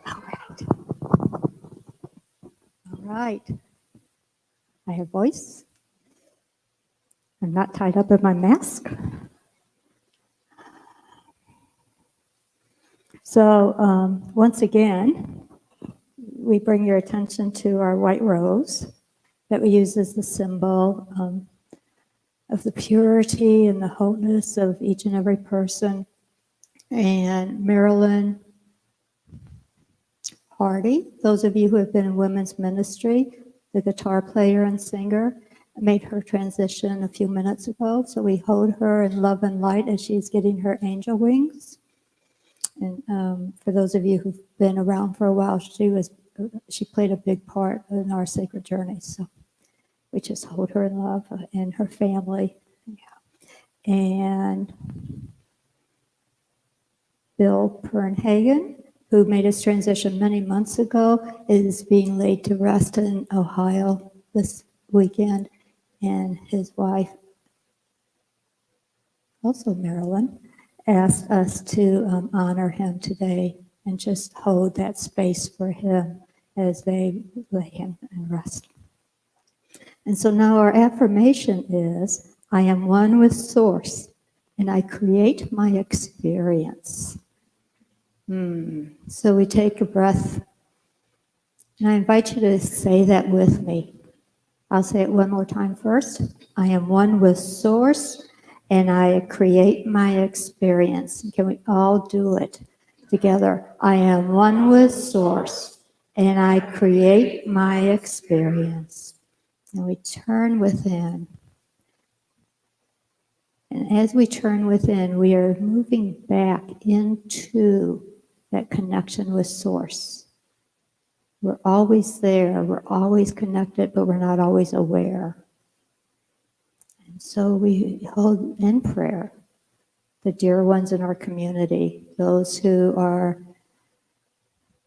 All right. All right. I have voice. I'm not tied up in my mask. So once again, we bring your attention to our white rose that we use as the symbol of the purity and the wholeness of each and every person. And Marilyn Hardy, those of you who have been in women's ministry, the guitar player and singer, made her transition a few minutes ago. So we hold her in love and light as she's getting her angel wings. And for those of you who've been around for a while, she played a big part in our sacred journey. So we just hold her in love and her family. Yeah. And Bill Pernhagen, who made his transition many months ago, is being laid to rest in Ohio this weekend. And his wife, also Marilyn, asked us to honor him today and just hold that space for him as they lay him in rest. And so now our affirmation is, I am one with Source, and I create my experience. So we take a breath, and I invite you to say that with me. I'll say it one more time first. I am one with Source, and I create my experience. Can we all do it together? I am one with Source, and I create my experience. And we turn within. And as we turn within, we are moving back into that connection with Source. We're always there, we're always connected, but we're not always aware. And so we hold in prayer the dear ones in our community, those who are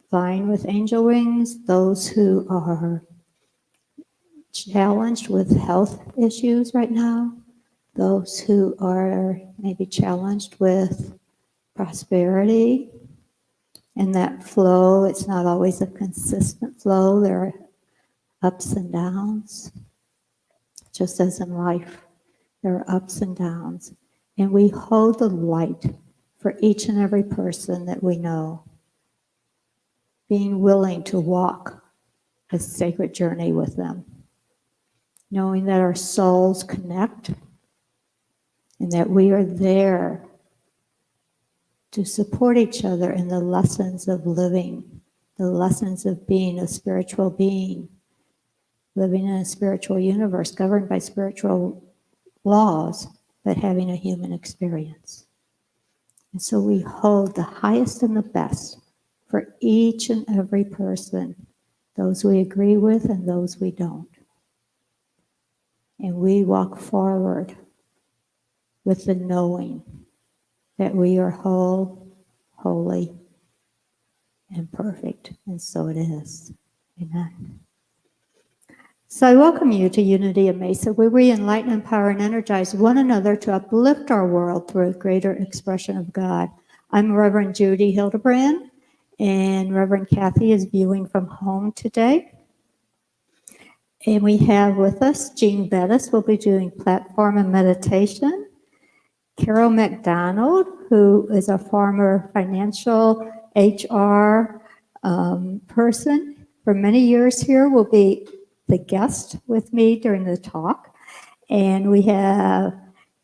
flying with angel wings, those who are challenged with health issues right now, those who are maybe challenged with prosperity and that flow. It's not always a consistent flow. There are ups and downs, just as in life. There are ups and downs. And we hold the light for each and every person that we know, being willing to walk a sacred journey with them, knowing that our souls connect and that we are there to support each other in the lessons of living, the lessons of being a spiritual being, living in a spiritual universe governed by spiritual laws, but having a human experience. And so we hold the highest and the best for each and every person, those we agree with and those we don't. And we walk forward with the knowing that we are whole, holy, and perfect. And so it is. Amen. So I welcome you to Unity of Mesa, where we enlighten, empower, and energize one another to uplift our world through a greater expression of God. I'm Reverend Judy Hildebrand, and Reverend Kathy is viewing from home today. And we have with us Jean Bettis, will be doing platform and meditation. Carol McDonald, who is a former financial HR person for many years here, will be the guest with me during the talk. And we have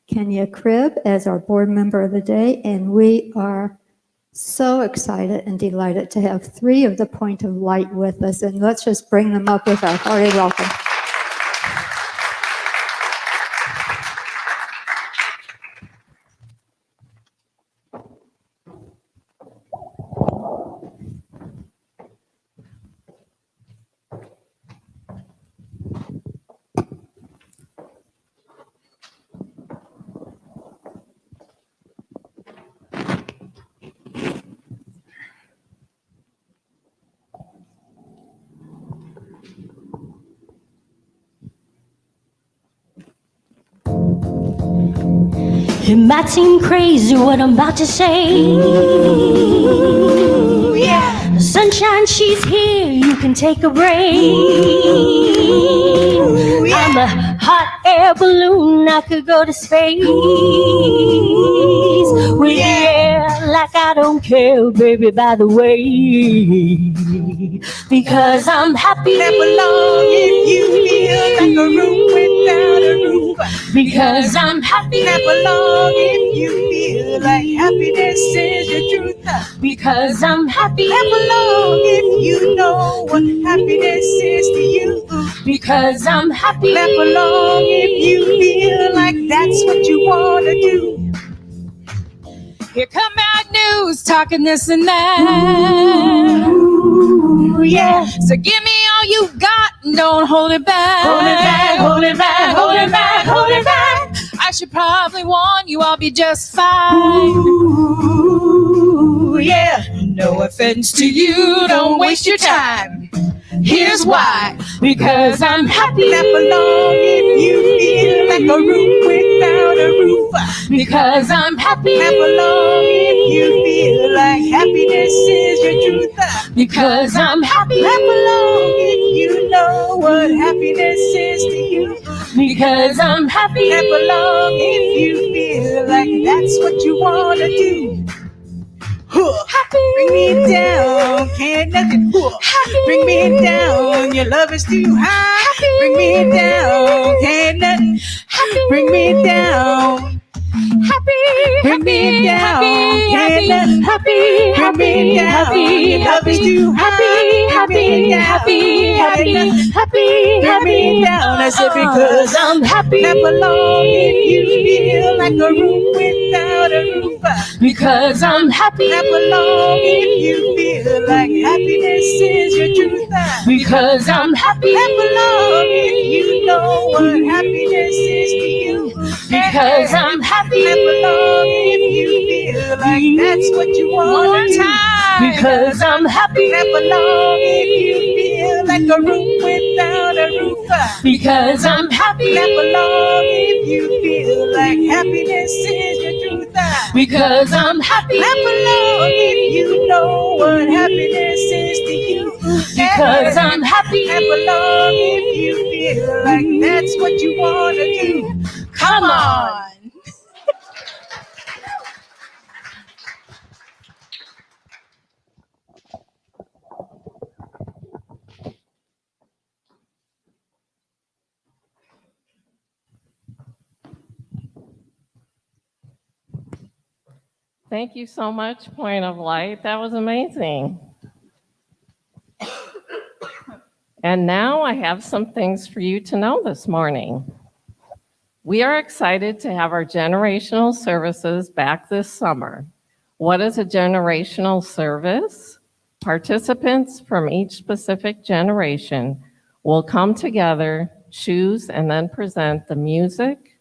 Kenya Cribb as our board member of the day, and we are so excited and delighted to have three of the Point of Light with us, and let's just bring them up with our hearty welcome. It might seem crazy what I'm about to say. Ooh, yeah. The sunshine, she's here, you can take a break. Ooh, yeah. I'm a hot air balloon, I could go to space. Ooh, with the air like I don't care, baby, by the way. Because I'm happy. Clap along if you feel like a room without a roof. Because I'm happy. Clap along if you feel like happiness is your truth. Because I'm happy. Clap along if you know what happiness is to you. Because I'm happy. Clap along if you feel like that's what you want to do. Here come bad news, talking this and that. Ooh, yeah. So give me all you got and don't hold it back. Hold it back, hold it back, hold it back, hold it back. I should probably warn you, I'll be just fine. Ooh, yeah. No offense to you, don't waste your time. Here's why. Because I'm happy. Clap along if you feel like a room without a roof. Because I'm happy. Clap along if you feel like happiness is your truth. Because I'm happy. Clap along if you know what happiness is to you. Because I'm happy. Clap along if you feel like that's what you want to do. Happy. Bring me down, can't nothing. Happy. Bring me down, your love is too high. Happy. Bring me down, can't nothing. Happy. Bring me down. Happy. Bring me down, happy, can't nothing. happy, Bring me down, happy, your love is too high. happy, Bring me down, happy, happy, can't nothing. happy, Bring me down, I said because I'm happy. Clap along if you feel like a room without a roof. Because I'm happy. Clap along if you feel like happiness is your truth. Because I'm happy. Clap along if you know what happiness is to you. Because I'm happy. Clap along if you feel like that's what you want. One more time. Because I'm happy. Clap along if you feel like a room without a roof. Because I'm happy. Clap along if you feel like happiness is your truth. Because I'm happy. Clap along if you know what happiness is to you. Because I'm happy. Clap along if you feel like that's what you want to do. Come on. Thank you so much, Point of Light. That was amazing. And now I have some things for you to know this morning. We are excited to have our generational services back this summer. What is a generational service? Participants from each specific generation will come together, choose, and then present the music,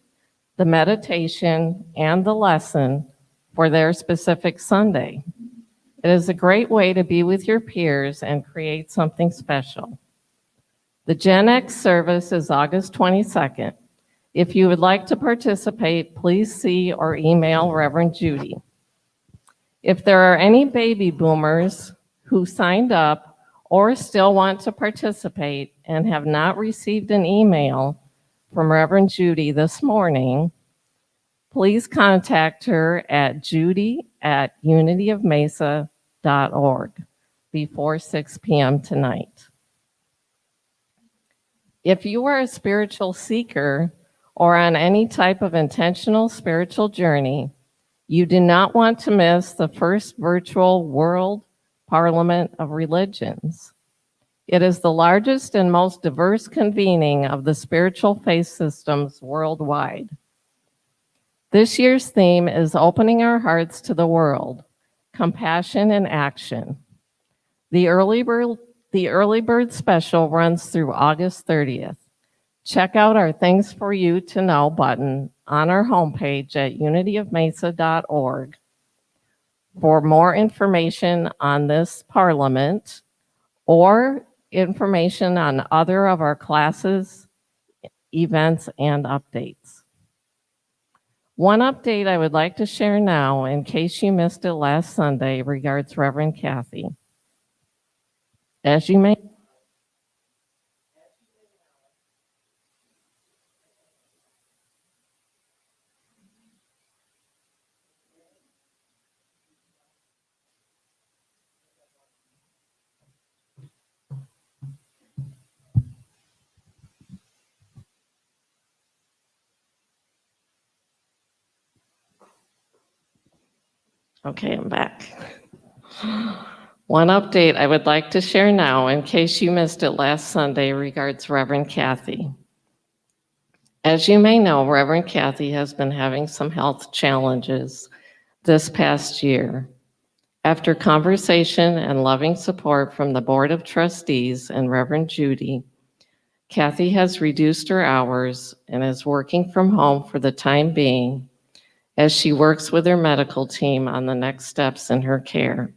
the meditation, and the lesson for their specific Sunday. It is a great way to be with your peers and create something special. The Gen X service is August 22nd. If you would like to participate, please see or email Reverend Judy. If there are any baby boomers who signed up or still want to participate and have not received an email from Reverend Judy this morning, please contact her at judy@unityofmesa.org before 6 p.m. tonight. If you are a spiritual seeker or on any type of intentional spiritual journey, you do not want to miss the first virtual World Parliament of Religions. It is the largest and most diverse convening of the spiritual faith systems worldwide. This year's theme is Opening Our Hearts to the World, Compassion in Action. The early bird special runs through August 30th. Check out our Things for You to Know button on our homepage at unityofmesa.org for more information on this parliament or information on other of our classes, events, and updates. One update I would like to share now, in case you missed it last Sunday, regards Reverend Kathy. As you may Okay, I'm back. One update I would like to share now, in case you missed it last Sunday, regards Reverend Kathy. As you may know, Reverend Kathy has been having some health challenges this past year. After conversation and loving support from the Board of Trustees and Reverend Judy, Kathy has reduced her hours and is working from home for the time being as she works with her medical team on the next steps in her care.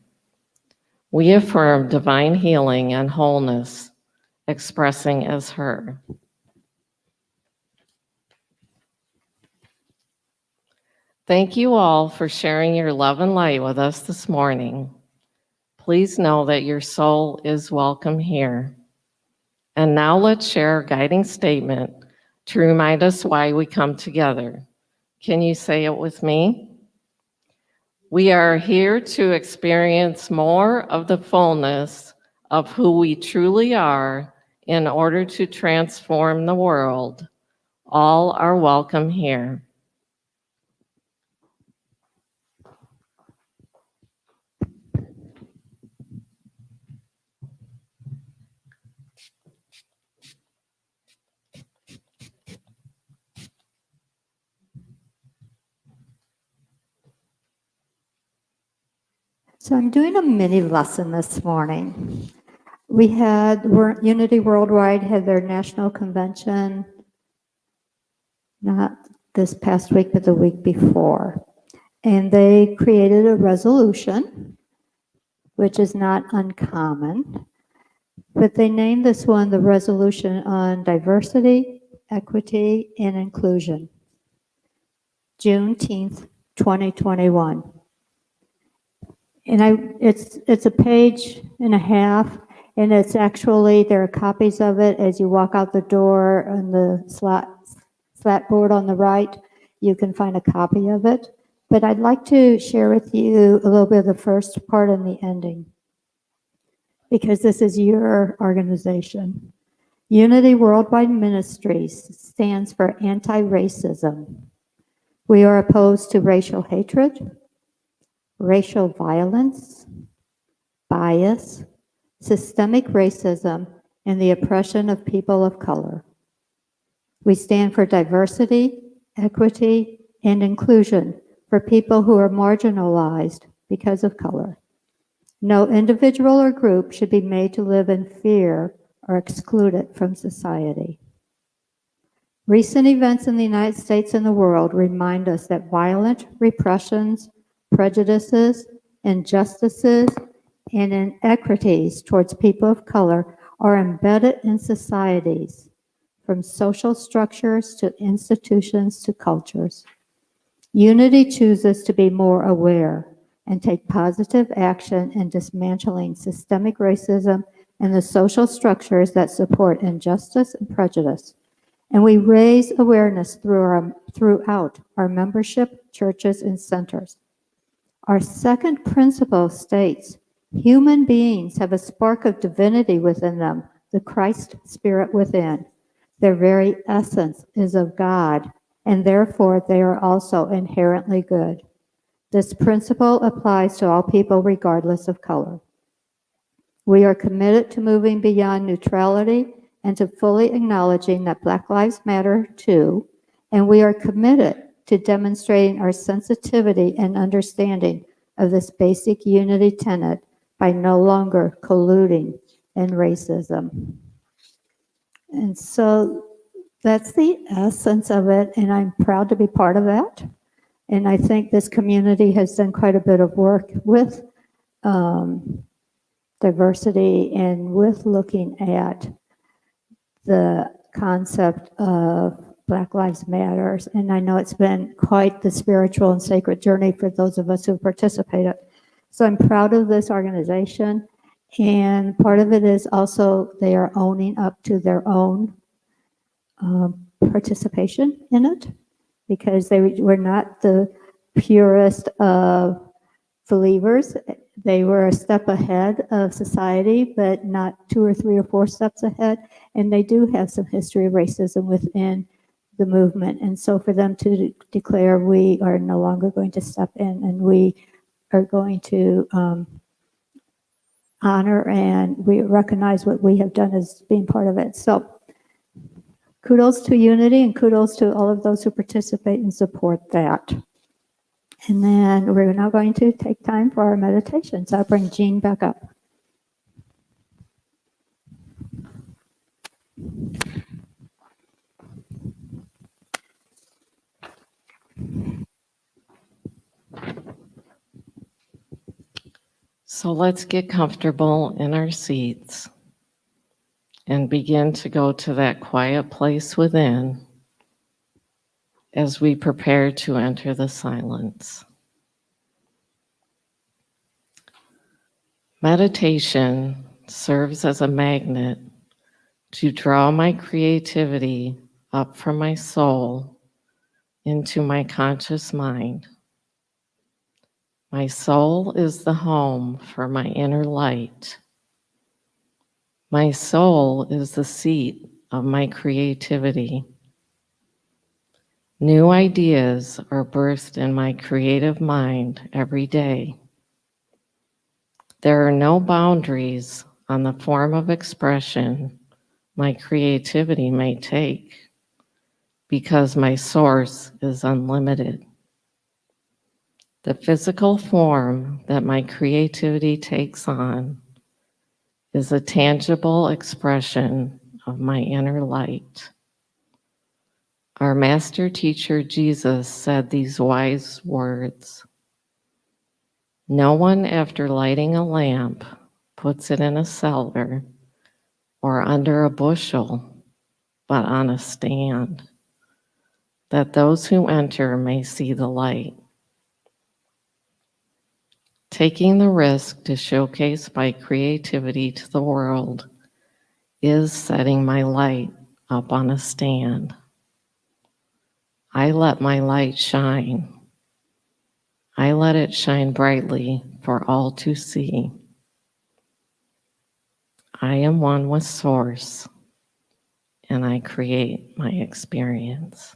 We affirm divine healing and wholeness, expressing as her. Thank you all for sharing your love and light with us this morning. Please know that your soul is welcome here. And now let's share our guiding statement to remind us why we come together. Can you say it with me? We are here to experience more of the fullness of who we truly are in order to transform the world. All are welcome here. So I'm doing a mini lesson this morning. Unity Worldwide had their national convention, not this past week, but the week before. And they created a resolution, which is not uncommon, but they named this one the Resolution on Diversity, Equity, and Inclusion, Juneteenth, 2021. And it's a page and a half, and it's actually, there are copies of it as you walk out the door on the slat board on the right. You can find a copy of it. But I'd like to share with you a little bit of the first part and the ending, because this is your organization. Unity Worldwide Ministries stands for anti-racism. We are opposed to racial hatred, racial violence, bias, systemic racism, and the oppression of people of color. We stand for diversity, equity, and inclusion for people who are marginalized because of color. No individual or group should be made to live in fear or excluded from society. Recent events in the United States and the world remind us that violent repressions, prejudices, injustices, and inequities towards people of color are embedded in societies, from social structures to institutions to cultures. Unity chooses to be more aware and take positive action in dismantling systemic racism and the social structures that support injustice and prejudice. And we raise awareness throughout our membership, churches, and centers. Our second principle states, human beings have a spark of divinity within them, the Christ spirit within. Their very essence is of God, and therefore they are also inherently good. This principle applies to all people regardless of color. We are committed to moving beyond neutrality and to fully acknowledging that Black Lives Matter too, and we are committed to demonstrating our sensitivity and understanding of this basic unity tenet by no longer colluding in racism. And so that's the essence of it, and I'm proud to be part of that. And I think this community has done quite a bit of work with diversity and with looking at the concept of Black Lives Matters. And I know it's been quite the spiritual and sacred journey for those of us who participated. So I'm proud of this organization. And part of it is also they are owning up to their own participation in it, because they were not the purest of believers. They were a step ahead of society, but not 2 or 3 or 4 steps ahead. And they do have some history of racism within the movement. And so for them to declare, we are no longer going to step in and we are going to honor and we recognize what we have done as being part of it. So kudos to Unity and kudos to all of those who participate and support that. And then we're now going to take time for our meditation. So I'll bring Jean back up. So let's get comfortable in our seats and begin to go to that quiet place within as we prepare to enter the silence. Meditation serves as a magnet to draw my creativity up from my soul into my conscious mind. My soul is the home for my inner light. My soul is the seat of my creativity. New ideas are birthed in my creative mind every day. There are no boundaries on the form of expression my creativity may take, because my source is unlimited. The physical form that my creativity takes on is a tangible expression of my inner light. Our master teacher Jesus said these wise words: "No one, after lighting a lamp, puts it in a cellar or under a bushel, but on a stand, that those who enter may see the light." Taking the risk to showcase my creativity to the world is setting my light up on a stand. I let my light shine. I let it shine brightly for all to see. I am one with Source, and I create my experience.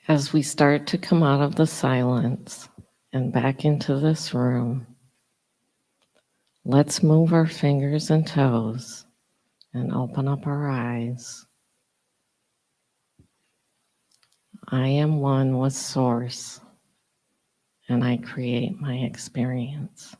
As we start to come out of the silence and back into this room, let's move our fingers and toes and open up our eyes. I am one with Source, and I create my experience.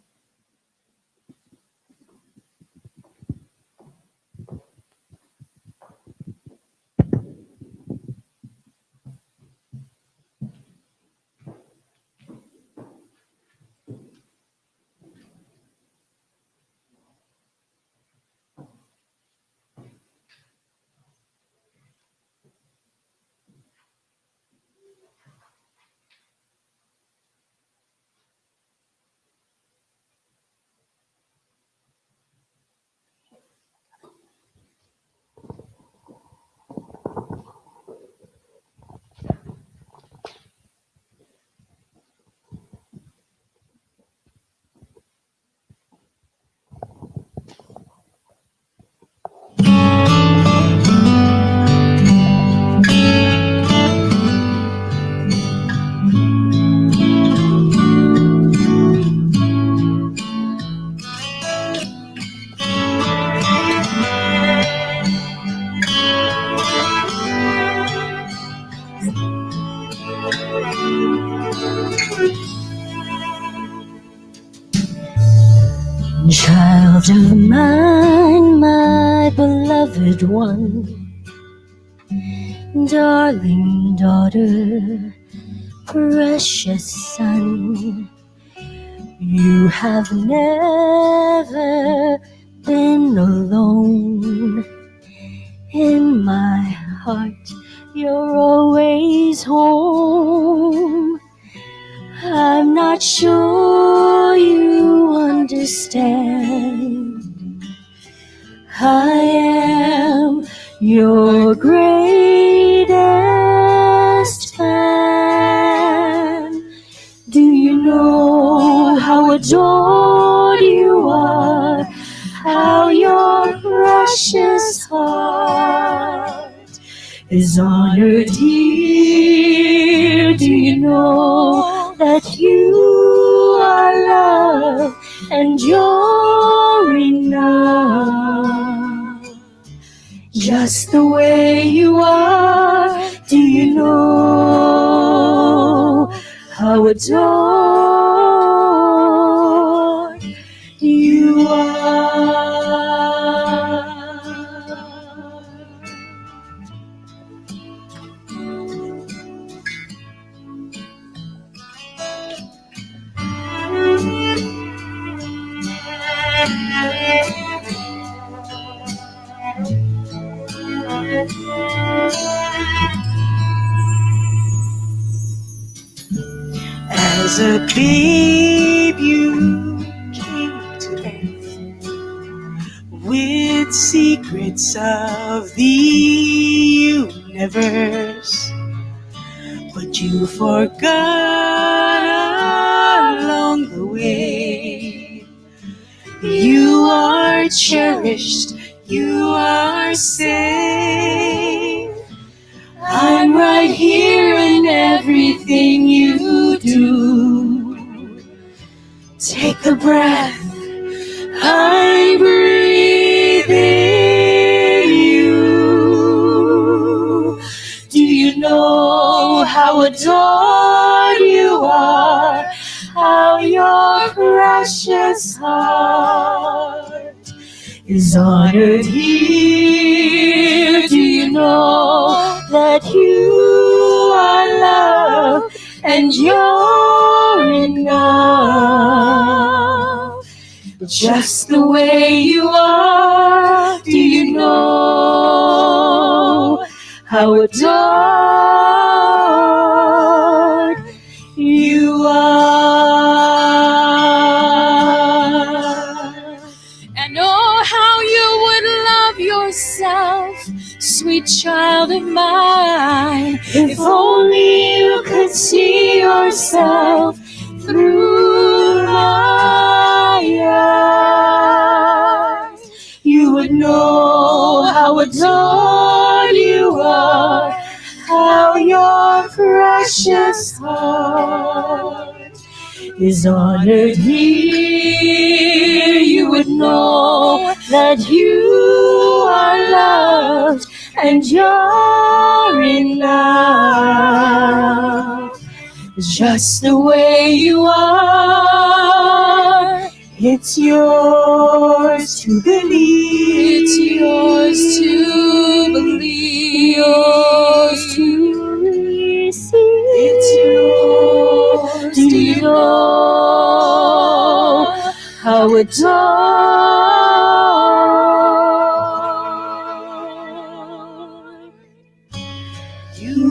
Child of mine, my beloved one, darling daughter, precious son, you have never been alone. In my heart, you're always home. I'm not sure you understand. I am your greatest fan. Do you know how adored you are? How your precious heart is honored here. Do you know that you are loved and you're enough? Just the way you are. Do you know how adored you are? As a babe, you came to earth with secrets of the universe, but you forgot along the way. You are cherished, you are safe. I'm right here in everything you do. Take a breath, I'm breathing you. Do you know how adored you are? How your precious heart is honored here. Do you know that you are loved and you're enough? Just the way you are. Do you know how adored you are? And oh, how you would love yourself, sweet child of mine, if only you could see yourself through my eyes. You would know how adored you are, how your precious precious heart is honored here, you would know that you are loved and you're enough. Just the way you are, it's yours to believe. It's yours to believe. Yours to receive. It's yours. Do you know how adored you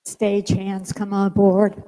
Stage hands come on board.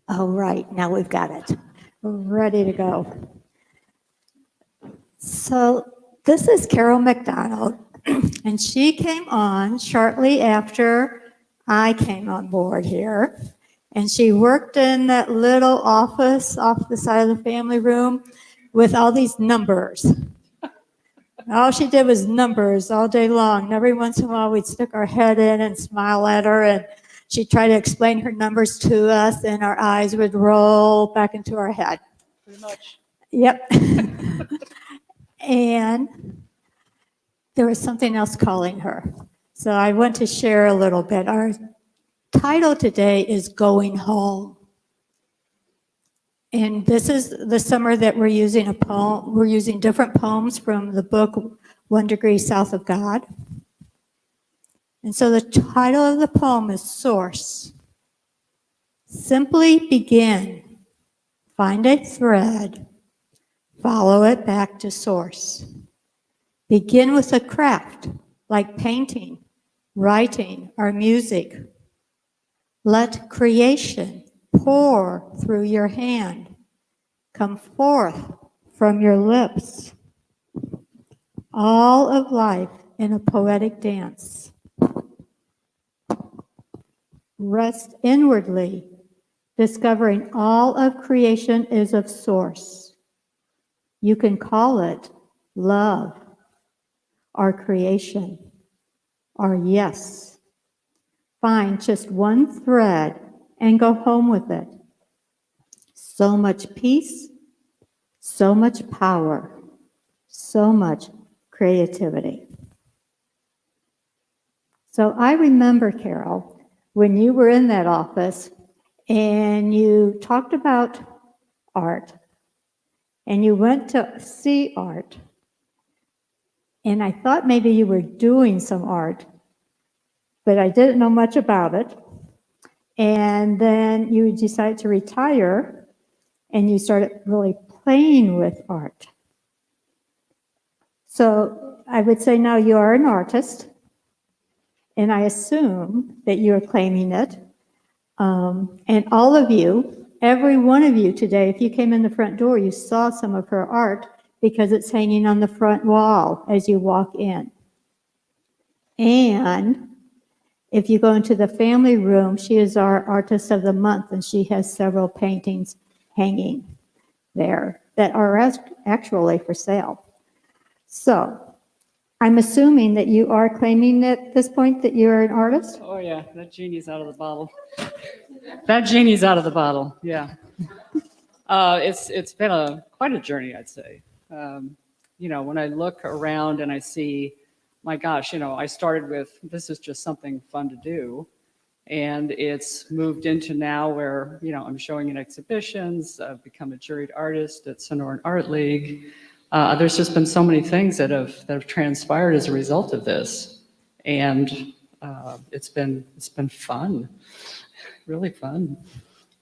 All right, now we've got it. We're ready to go. So this is Carol McDonald, and she came on shortly after I came on board here. And she worked in that little office off the side of the family room with all these numbers. All she did was numbers all day long. And every once in a while, we'd stick our head in and smile at her, and she'd try to explain her numbers to us, and our eyes would roll back into our head. Pretty much. Yep. And there was something else calling her. So I want to share a little bit. Our title today is Going Home. And this is the summer that we're using a poem. We're using different poems from the book 1 Degree South of God. And so the title of the poem is Source. Simply begin. Find a thread. Follow it back to source. Begin with a craft like painting, writing, or music. Let creation pour through your hand, come forth from your lips. All of life in a poetic dance. Rest inwardly, discovering all of creation is of source. You can call it love, or creation, or yes. Find just one thread and go home with it. So much peace, so much power, so much creativity. So I remember, Carol, when you were in that office and you talked about art and you went to see art, and I thought maybe you were doing some art, but I didn't know much about it. And then you decided to retire and you started really playing with art. So I would say now you are an artist, and I assume that you are claiming it. And all of you, every one of you today, if you came in the front door, you saw some of her art because it's hanging on the front wall as you walk in. And if you go into the family room, she is our artist of the month, and she has several paintings hanging there that are actually for sale. So I'm assuming that you are claiming at this point that you're an artist? Oh yeah, that genie's out of the bottle. That genie's out of the bottle. Yeah. It's been quite a journey, I'd say. When I look around and I see, my gosh, I started with this is just something fun to do, And it's moved into now where, I'm showing in exhibitions. I've become a juried artist at Sonoran Art League. There's just been so many things that have transpired as a result of this. And it's been fun, really fun.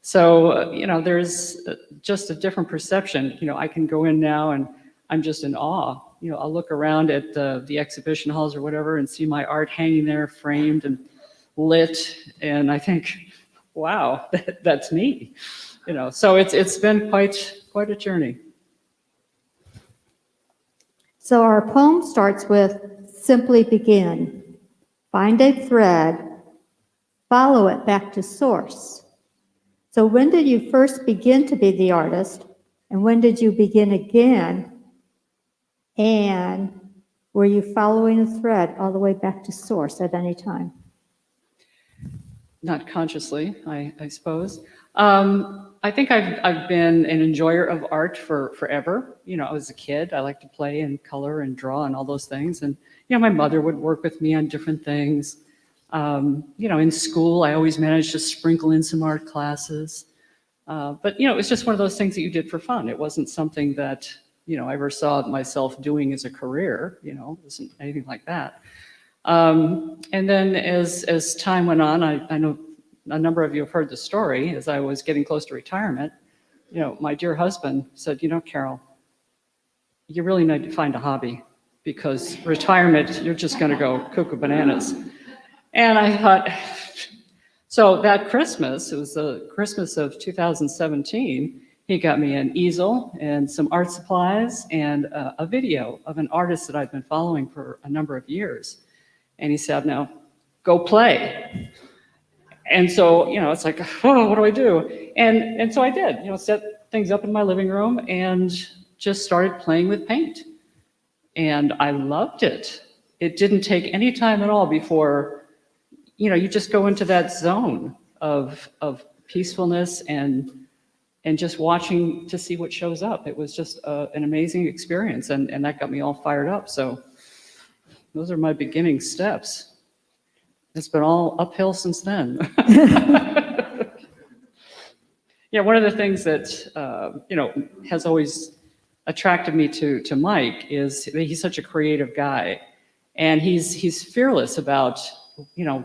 So, there's just a different perception. I can go in now and I'm just in awe. I'll look around at the exhibition halls or whatever and see my art hanging there, framed and lit, and I think, wow, that's me. So it's been quite a journey. So our poem starts with simply begin. Find a thread, follow it back to source. So when did you first begin to be the artist, and when did you begin again? And were you following a thread all the way back to source at any time? Not consciously, I suppose. I think I've been an enjoyer of art forever. I was a kid. I liked to play and color and draw and all those things. And, my mother would work with me on different things. In school, I always managed to sprinkle in some art classes. But, it was just one of those things that you did for fun. It wasn't something that, I ever saw myself doing as a career. It wasn't anything like that. And then as time went on, I know a number of you have heard the story. As I was getting close to retirement, my dear husband said, Carol, you really need to find a hobby, because retirement, you're just going to go cuckoo bananas. And I thought, so that Christmas, it was the Christmas of 2017, he got me an easel and some art supplies and a video of an artist that I'd been following for a number of years. And he said, now, go play. And so, it's like, oh, what do I do? And so I did, set things up in my living room and just started playing with paint. And I loved it. It didn't take any time at all before, you just go into that zone of peacefulness and just watching to see what shows up. It was just an amazing experience, and that got me all fired up. So those are my beginning steps. It's been all uphill since then. Yeah, one of the things that has always attracted me to Mike is he's such a creative guy, and he's fearless about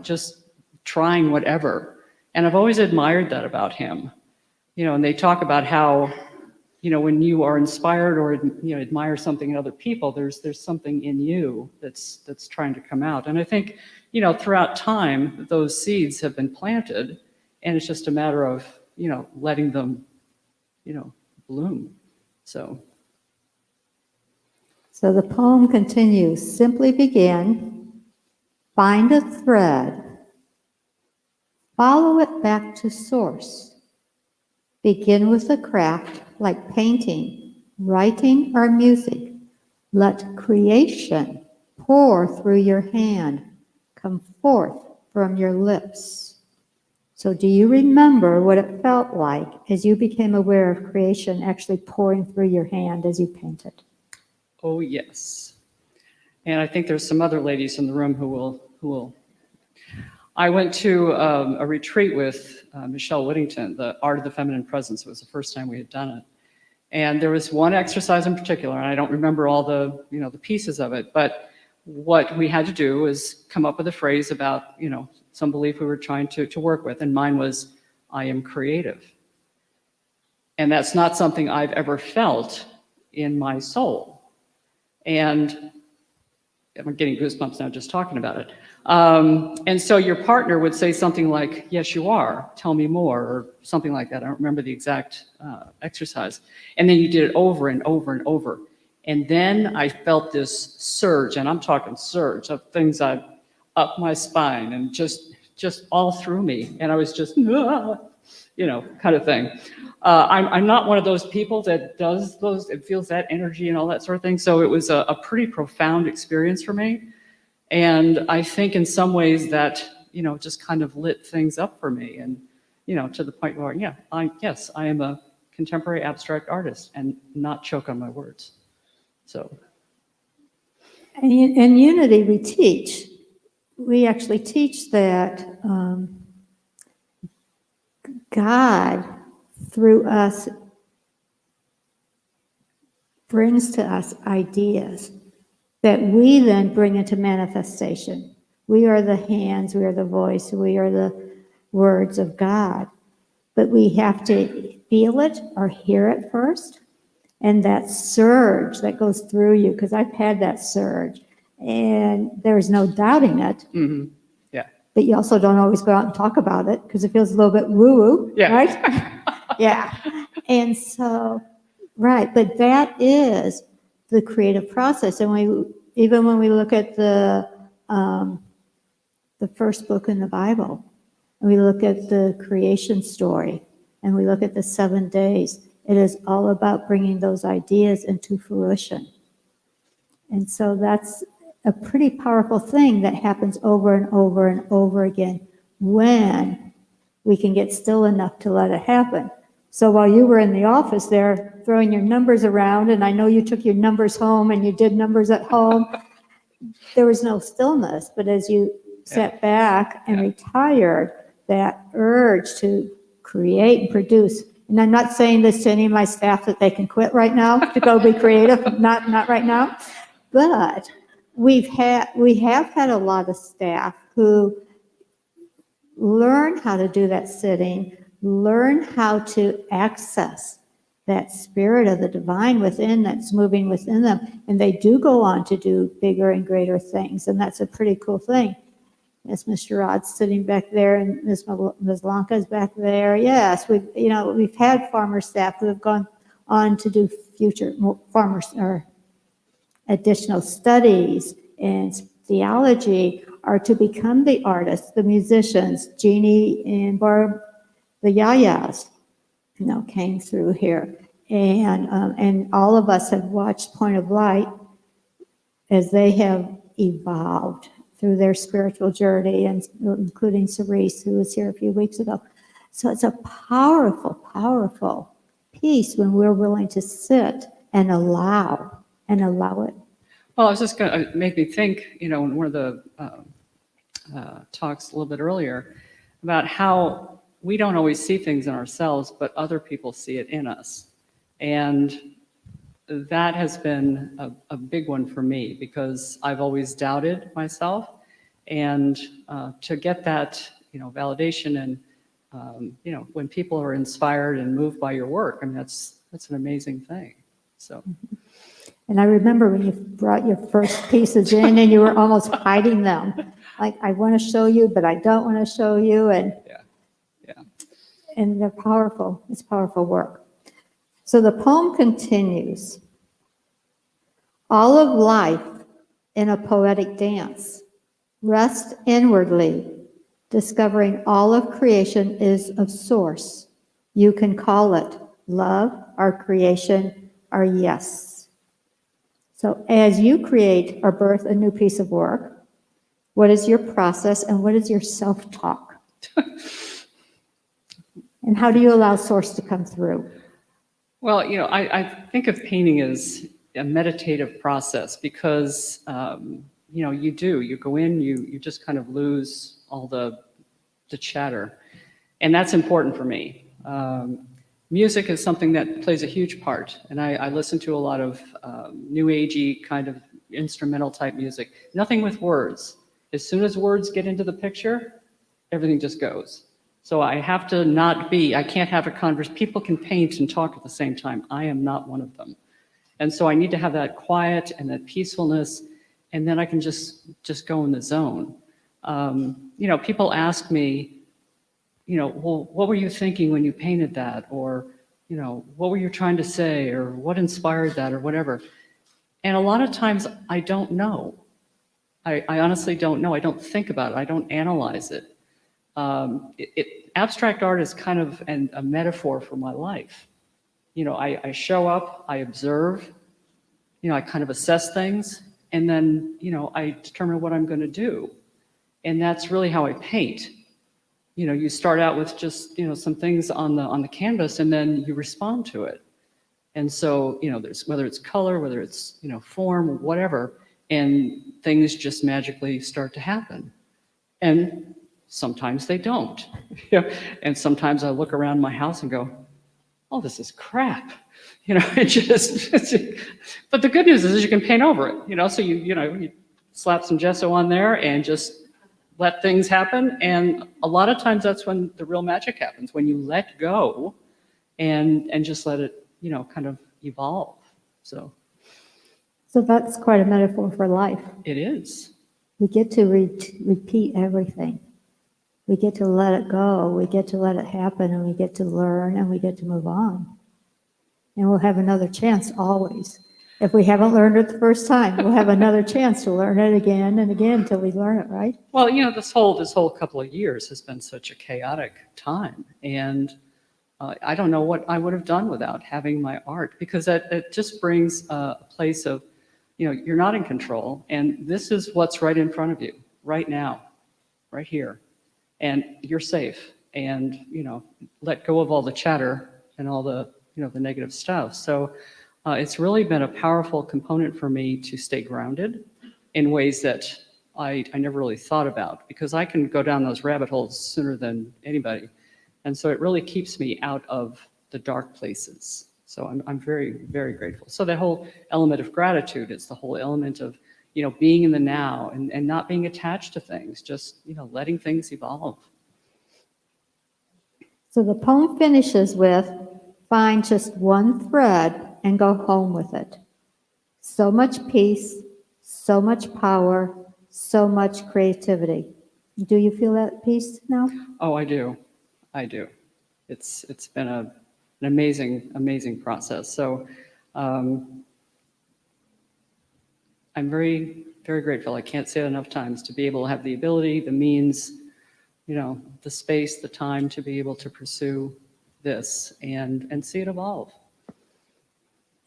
just trying whatever. And I've always admired that about him. And they talk about how when you are inspired or admire something in other people, there's something in you that's trying to come out. And I think throughout time those seeds have been planted, and it's just a matter of letting them bloom. So the poem continues, simply begin, find a thread, follow it back to source. Begin with a craft like painting, writing, or music. Let creation pour through your hand, come forth from your lips. So do you remember what it felt like as you became aware of creation actually pouring through your hand as you painted? Oh, yes. And I think there's some other ladies in the room who will. I went to a retreat with Michelle Whittington, the Art of the Feminine Presence. It was the first time we had done it. And there was one exercise in particular, and I don't remember all the pieces of it, but what we had to do was come up with a phrase about, some belief we were trying to work with, and mine was, I am creative. And that's not something I've ever felt in my soul. And I'm getting goosebumps now just talking about it. And so your partner would say something like, yes, you are, tell me more, or something like that. I don't remember the exact exercise. And then you did it over and over and over. And then I felt this surge, and I'm talking surge of things up my spine and just all through me. And I was just, kind of thing. I'm not one of those people that does those, it feels that energy and all that sort of thing. So it was a pretty profound experience for me. And I think in some ways that, just kind of lit things up for me. And, to the point where, yes, I am a contemporary abstract artist and not choke on my words. So. In Unity, we actually teach that God, through us, brings to us ideas that we then bring into manifestation. We are the hands, we are the voice, we are the words of God. But we have to feel it or hear it first. And that surge that goes through you, because I've had that surge, and there's no doubting it. Mm-hmm. Yeah. But you also don't always go out and talk about it because it feels a little bit woo-woo, Yeah. right? Yeah. And so, right, but that is the creative process. And even when we look at the first book in the Bible, and we look at the creation story, and we look at the 7 days, it is all about bringing those ideas into fruition. And so that's a pretty powerful thing that happens over and over and over again when we can get still enough to let it happen. So while you were in the office there throwing your numbers around, and I know you took your numbers home and you did numbers at home, there was no stillness. But as you sat back and retired, that urge to create and produce. And I'm not saying this to any of my staff that they can quit right now to go be creative, not right now. But we have had a lot of staff who learn how to do that sitting, learn how to access that spirit of the divine within that's moving within them. And they do go on to do bigger and greater things. And that's a pretty cool thing. Yes, Mr. Rod's sitting back there, and Ms. Lanka's back there. Yes, we've had farmer staff who have gone on to do future farmers or additional studies in theology, or to become the artists, the musicians. Jeannie and Barb, the Yayas, came through here, and all of us have watched Point of Light as they have evolved through their spiritual journey, and including Cerise, who was here a few weeks ago. So it's a powerful, powerful piece when we're willing to sit and allow it. Well, I was just going to make me think, in one of the talks a little bit earlier about how we don't always see things in ourselves, but other people see it in us. And that has been a big one for me, because I've always doubted myself. And to get that, validation and, when people are inspired and moved by your work, I mean, that's an amazing thing. So. And I remember when you brought your first pieces in and you were almost hiding them. Like, I want to show you, but I don't want to show you. And they're powerful. It's powerful work. So the poem continues. All of life in a poetic dance. Rest inwardly. Discovering all of creation is of source. You can call it love, our creation, our yes. So as you create or birth a new piece of work, what is your process and what is your self-talk? And how do you allow source to come through? Well, I think of painting as a meditative process, because, you go in, you just kind of lose all the chatter. And that's important for me. Music is something that plays a huge part. And I listen to a lot of new agey kind of instrumental type music. Nothing with words. As soon as words get into the picture, everything just goes. So I have to I can't have a conversation. People can paint and talk at the same time. I am not one of them. And so I need to have that quiet and that peacefulness, and then I can just go in the zone. People ask me, well, what were you thinking when you painted that? Or, what were you trying to say? Or what inspired that? Or whatever. And a lot of times I don't know. I honestly don't know. I don't think about it. I don't analyze it. Abstract art is kind of a metaphor for my life. I show up, I observe, I kind of assess things, and then, I determine what I'm going to do. And that's really how I paint. You start out with just, some things on the canvas, and then you respond to it. And so, there's, whether it's color, whether it's, form, whatever, and things just magically start to happen. And Sometimes they don't. And sometimes I look around my house and go, oh, this is crap. It just, but the good news is you can paint over it, so you slap some gesso on there and just let things happen. And a lot of times that's when the real magic happens, when you let go and just let it, kind of evolve. So that's quite a metaphor for life. it is. We get to repeat everything. We get to let it go. We get to let it happen, and we get to learn, and we get to move on. And we'll have another chance always. If we haven't learned it the first time, we'll have another chance to learn it again and again until we learn it, right? Well, this whole couple of years has been such a chaotic time, and I don't know what I would have done without having my art, because it just brings a place of, you're not in control, and this is what's right in front of you, right now, right here, and you're safe, and let go of all the chatter and all the the negative stuff. So it's really been a powerful component for me to stay grounded in ways that I never really thought about, because I can go down those rabbit holes sooner than anybody. And so it really keeps me out of the dark places. So I'm very, very grateful. So the whole element of gratitude is the whole element of, being in the now and not being attached to things, just, letting things evolve. So the poem finishes with, find just one thread and go home with it. So much peace, so much power, so much creativity. Do you feel that peace now? Oh, I do. It's been an amazing process. So I'm very, very grateful. I can't say it enough times to be able to have the ability, the means, the space, the time to be able to pursue this and see it evolve.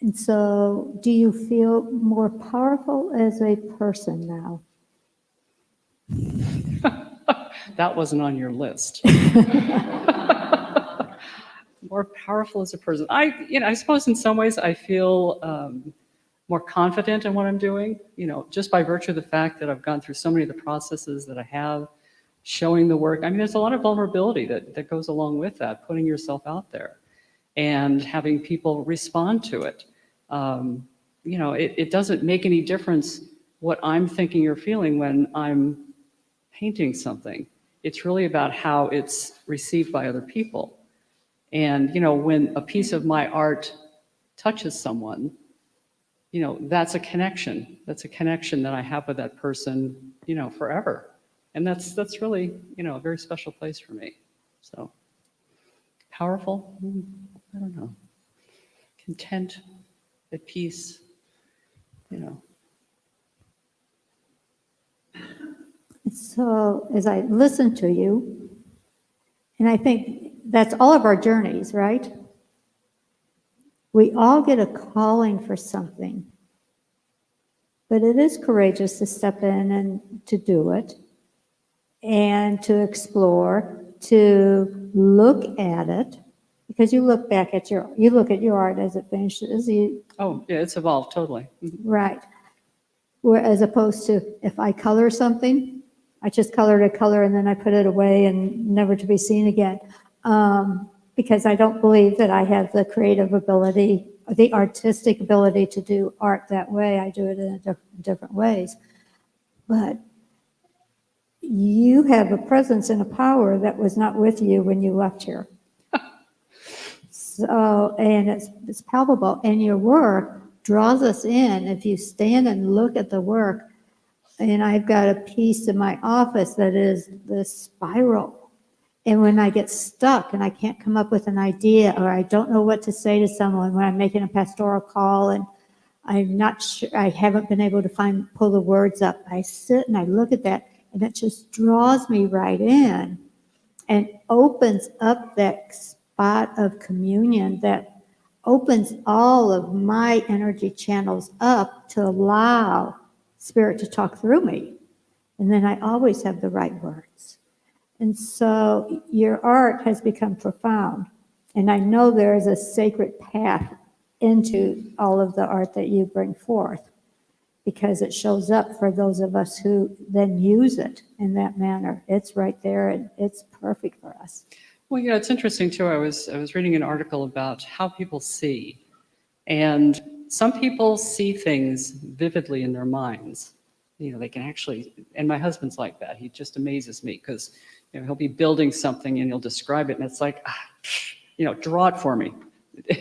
And so do you feel more powerful as a person now? That wasn't on your list. More powerful as a person. I suppose in some ways I feel more confident in what I'm doing, just by virtue of the fact that I've gone through so many of the processes that I have, showing the work. I mean, there's a lot of vulnerability that goes along with that, putting yourself out there and having people respond to it. It doesn't make any difference what I'm thinking or feeling when I'm painting something. It's really about how it's received by other people. And, when a piece of my art touches someone, that's a connection. That's a connection that I have with that person, forever. And that's really, a very special place for me. So powerful? I don't know. Content, at peace, So as I listen to you, and I think that's all of our journeys, right? We all get a calling for something, but it is courageous to step in and to do it and to explore, to look at it, because you look at your art as it finishes. Oh, yeah, it's evolved totally. Mm-hmm. Right. As opposed to if I color something, I just colored a color and then I put it away and never to be seen again. Because I don't believe that I have the creative ability, the artistic ability to do art that way. I do it in different ways. But you have a presence and a power that was not with you when you left here. So, and it's palpable. And your work draws us in. If you stand and look at the work, and I've got a piece in my office that is the spiral. And when I get stuck and I can't come up with an idea, or I don't know what to say to someone when I'm making a pastoral call and I'm not sure, I haven't been able to pull the words up, I sit and I look at that, and it just draws me right in and opens up that spot of communion that opens all of my energy channels up to allow Spirit to talk through me. And then I always have the right words. And so your art has become profound. And I know there is a sacred path into all of the art that you bring forth. because it shows up for those of us who then use it in that manner. It's right there and it's perfect for us. Well, it's interesting too. I was reading an article about how people see, and some people see things vividly in their minds. They can actually, and my husband's like that. He just amazes me because he'll be building something and he'll describe it, and it's like, draw it for me.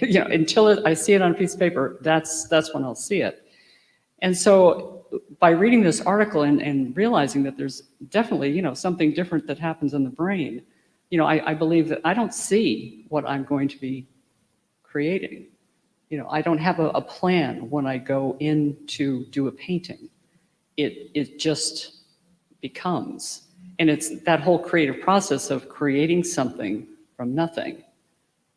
Until I see it on a piece of paper, that's when I'll see it. And so by reading this article and realizing that there's definitely, something different that happens in the brain, I believe that I don't see what I'm going to be creating. I don't have a plan when I go in to do a painting. It just becomes. And it's that whole creative process of creating something from nothing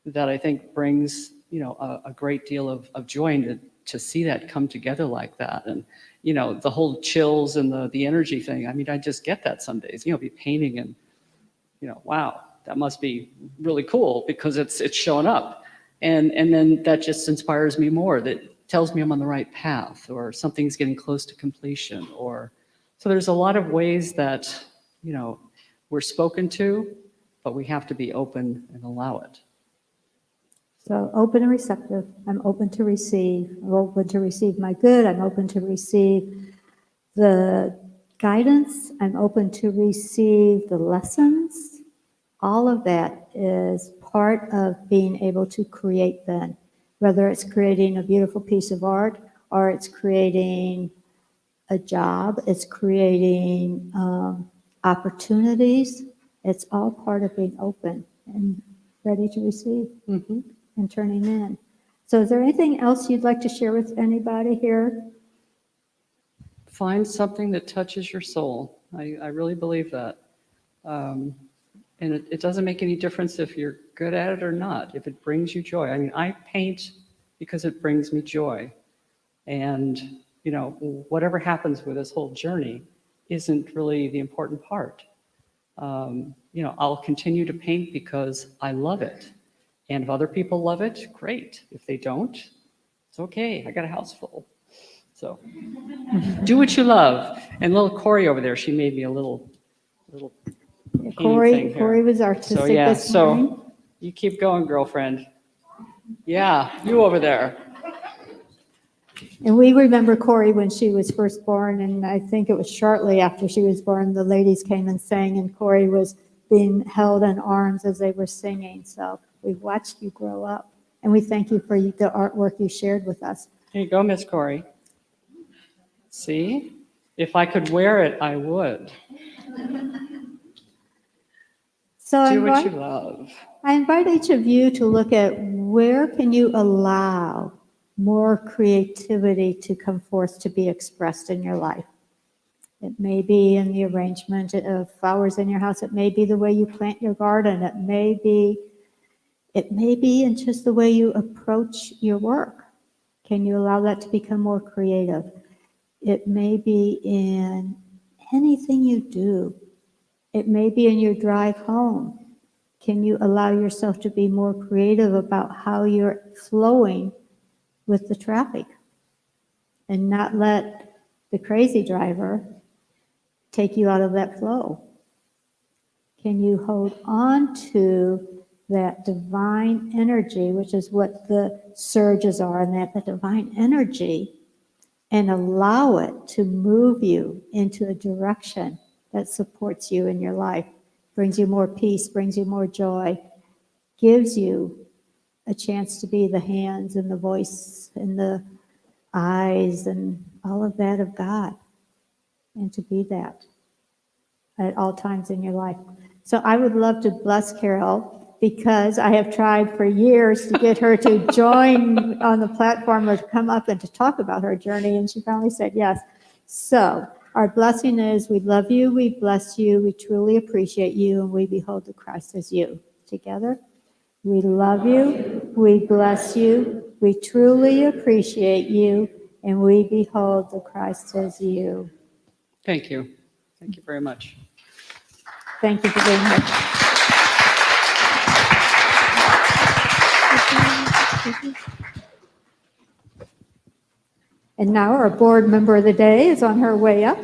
that I think brings, a great deal of joy, and to see that come together like that. And, the whole chills and the energy thing. I mean, I just get that some days, be painting and, wow, that must be really cool because it's showing up. And then that just inspires me more. That tells me I'm on the right path, or something's getting close to completion. So there's a lot of ways that, we're spoken to, but we have to be open and allow it. So open and receptive. I'm open to receive. I'm open to receive my good. I'm open to receive the guidance. I'm open to receive the lessons. All of that is part of being able to create then, whether it's creating a beautiful piece of art, or it's creating a job, it's creating opportunities. It's all part of being open and ready to receive. Mm-hmm. And turning in. So is there anything else you'd like to share with anybody here? Find something that touches your soul. I really believe that. And it doesn't make any difference if you're good at it or not, if it brings you joy. I mean, I paint because it brings me joy. And, whatever happens with this whole journey isn't really the important part. I'll continue to paint because I love it. And if other people love it, great. If they don't, it's okay. I got a house full. So do what you love. And little Corey over there, she made me a little Corey was artistic this morning. So you keep going, girlfriend. Yeah, you over there. And we remember Corey when she was first born, and I think it was shortly after she was born, the ladies came and sang, and Corey was being held in arms as they were singing. So we watched you grow up, and we thank you for the artwork you shared with us. Here you go, Miss Corey. See? If I could wear it, I would. So Do what you love. I invite each of you to look at where can you allow more creativity to come forth to be expressed in your life. It may be in the arrangement of flowers in your house. It may be the way you plant your garden. It may be in just the way you approach your work. Can you allow that to become more creative? It may be in anything you do. It may be in your drive home. Can you allow yourself to be more creative about how you're flowing with the traffic and not let the crazy driver take you out of that flow? Can you hold on to that divine energy, which is what the surges are, and that the divine energy, and allow it to move you into a direction that supports you in your life, brings you more peace, brings you more joy, gives you a chance to be the hands and the voice and the eyes and all of that of God, and to be that at all times in your life. So I would love to bless Carol, because I have tried for years to get her to join on the platform or to come up and to talk about her journey, and she finally said yes. So our blessing is, we love you, we bless you, we truly appreciate you, and we behold the Christ as you. Together, we love you, we bless you, we truly appreciate you, and we behold the Christ as you. Thank you. Thank you very much. Thank you for being here. And now our board member of the day is on her way up.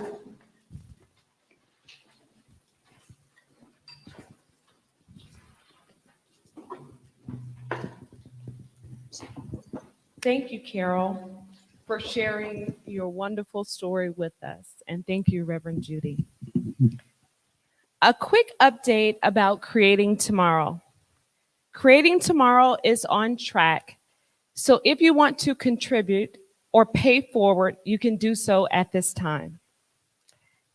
Thank you, Carol, for sharing your wonderful story with us. And thank you, Reverend Judy. A quick update about Creating Tomorrow. Creating Tomorrow is on track. So if you want to contribute or pay forward, you can do so at this time.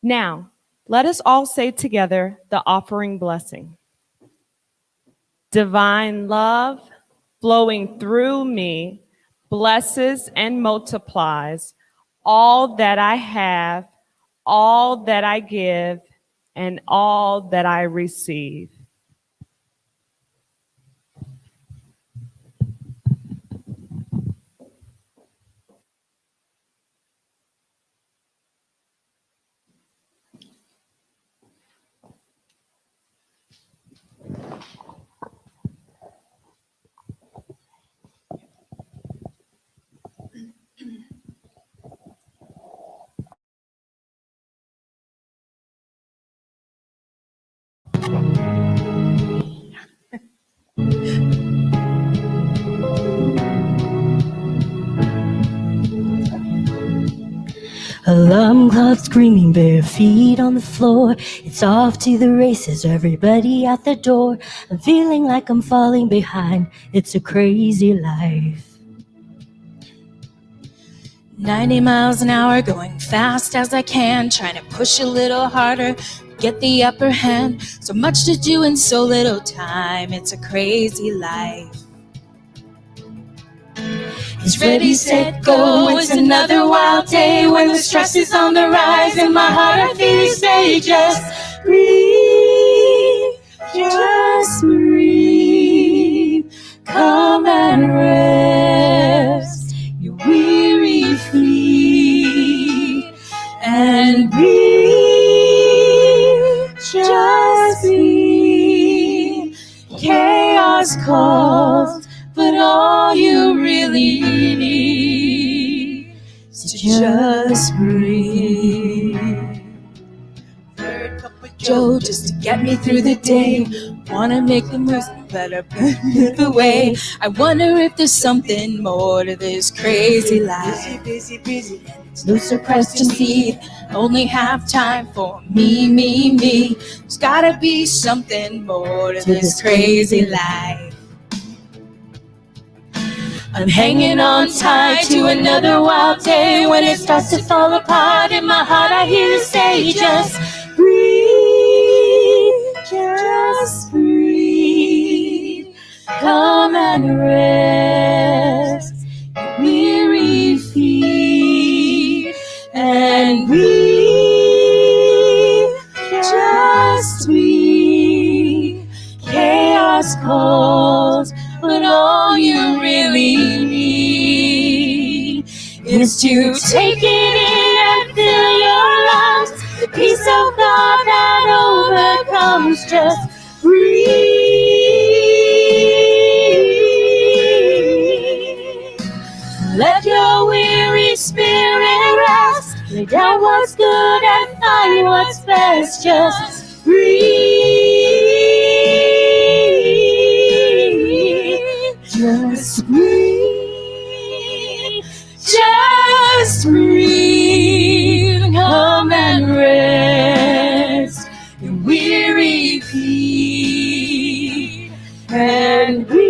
Now, let us all say together the offering blessing. Divine love flowing through me blesses and multiplies all that I have, all that I give, and all that I receive. Alarm clock screaming, bare feet on the floor. It's off to the races, everybody out the door. I'm feeling like I'm falling behind. It's a crazy life. 90 miles an hour, going fast as I can, trying to push a little harder, get the upper hand. So much to do in so little time, it's a crazy life. It's ready, set, go, it's another wild day. When the stress is on the rise, in my heart I feel you say, just breathe, just breathe. Come and rest your weary feet and breathe, just breathe. Chaos calls, but all you really need is to just breathe. Third cup of Joe just to get me through the day. Wanna make the most better put the way. I wonder if there's something more to this crazy life. Busy, no surprise to see. Only have time for me. There's gotta be something more to this crazy life. I'm hanging on tight to another wild day. When it starts to fall apart, in my heart I hear you say, just breathe, just breathe. Come and rest your weary feet and breathe, just breathe. Chaos calls, but all you really need is to take it in and fill your lungs. The peace of God that overcomes, just breathe. Let your weary spirit rest. Lay down what's good and find what's best. Just breathe. Just breathe. Just breathe. Come and rest your weary feet and breathe.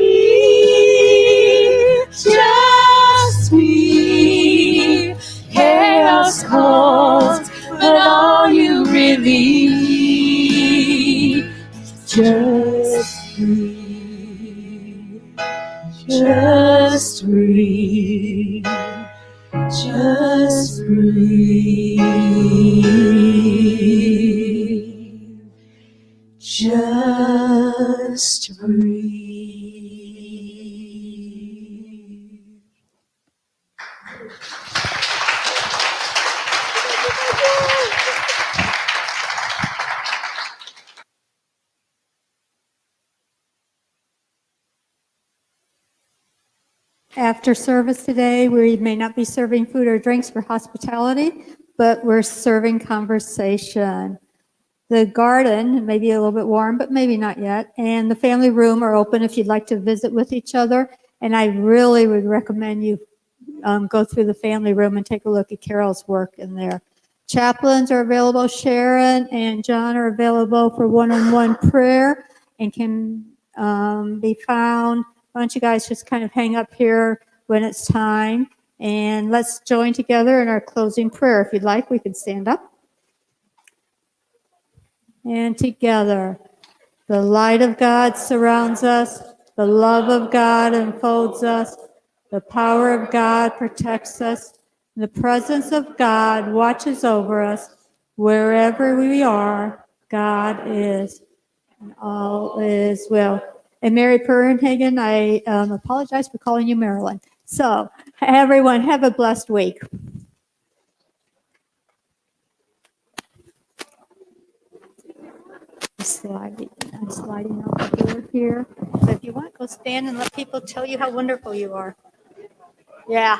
Just breathe. Chaos calls, but all you really need, just breathe. Just breathe. Just breathe. Just breathe. After service today, we may not be serving food or drinks for hospitality, but we're serving conversation. The garden may be a little bit warm, but maybe not yet. And the family room are open if you'd like to visit with each other. And I really would recommend you go through the family room and take a look at Carol's work in there. Chaplains are available. Sharon and John are available for one-on-one prayer and can be found. Why don't you guys just kind of hang up here when it's time. And let's join together in our closing prayer. If you'd like, we can stand up. And together, the light of God surrounds us, the love of God enfolds us, the power of God protects us, the presence of God watches over us. Wherever we are, God is, and all is well. And Mary Perrenhagen, I apologize for calling you Marilyn. So, everyone, have a blessed week. I'm sliding out the door here. So if you want, go stand and let people tell you how wonderful you are. Yeah.